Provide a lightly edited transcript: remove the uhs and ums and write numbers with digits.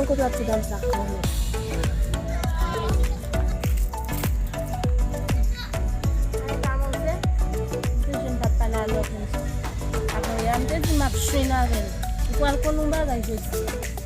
ko to tudam sa ko. Ako yan, dito mapswina rin. Ikual ko nung bagay dito.